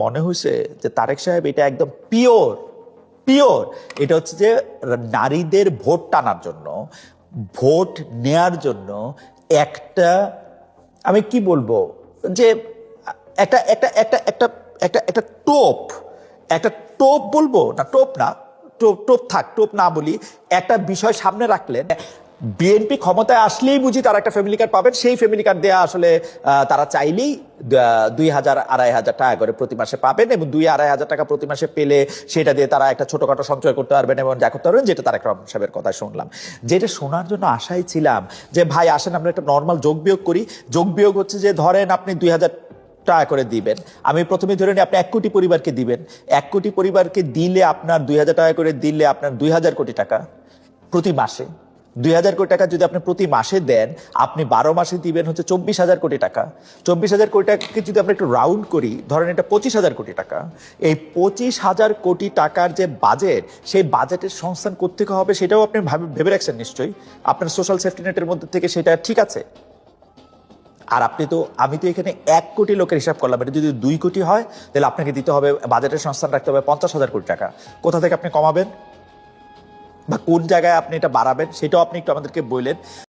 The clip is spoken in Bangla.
মনে হয়েছে যে তারেক সাহেব এটা একদম পিওর পিওর এটা হচ্ছে যে নারীদের ভোট টানার জন্য, ভোট নেয়ার জন্য একটা, আমি কি বলবো, যে একটা একটা একটা একটা একটা একটা টোপ, একটা টোপ বলবো না, টোপ না, টোপ টোপ থাক, টোপ না বলি, একটা বিষয় সামনে রাখলেন। বিএনপি ক্ষমতায় আসলেই বুঝি তারা একটা ফ্যামিলি কার্ড পাবেন, সেই ফ্যামিলি কার্ড দেওয়া আসলে তারা চাইলেই 2,000 2,500 টাকা করে প্রতি মাসে পাবেন, এবং 2,000 2,500 টাকা প্রতি মাসে পেলে সেটা দিয়ে তারা একটা ছোটখাটো সঞ্চয় করতে পারবেন এবং যা করতে পারবেন, যেটা তারেক রহমান সাহেবের কথা শুনলাম। যেটা শোনার জন্য আশাই ছিলাম যে ভাই আসেন আমরা একটা নর্মাল যোগ বিয়োগ করি। যোগ বিয়োগ হচ্ছে যে ধরেন আপনি 2,000 টাকা করে দিবেন, আমি প্রথমে ধরে নিই আপনি 1 কোটি পরিবারকে দিবেন। 1 কোটি পরিবারকে দিলে আপনার 2,000 টাকা করে দিলে আপনার 2,000 কোটি টাকা প্রতি মাসে। 2,000 কোটি টাকা যদি আপনি প্রতি মাসে দেন, আপনি 12 মাসে দিবেন হচ্ছে 24,000 কোটি টাকা। 24,000 কোটি টাকাকে যদি আমরা একটু রাউন্ড করি, ধরেন এটা 25,000 কোটি টাকা। এই 25,000 কোটি টাকার যে বাজেট, সেই বাজেটের সংস্থান কোত্থেকে হবে সেটাও আপনি ভেবে রাখছেন নিশ্চয়ই। আপনার সোশ্যাল সেফটি নেটের মধ্যে থেকে সেটা ঠিক আছে। আর আমি তো এখানে 1 কোটি লোকের হিসাব করলাম, এটা যদি 2 কোটি হয় তাহলে আপনাকে দিতে হবে, বাজেটের সংস্থান রাখতে হবে 50,000 কোটি টাকা। কোথা থেকে আপনি কমাবেন বা কোন জায়গায় আপনি এটা বাড়াবেন সেটাও আপনি একটু আমাদেরকে বললেন।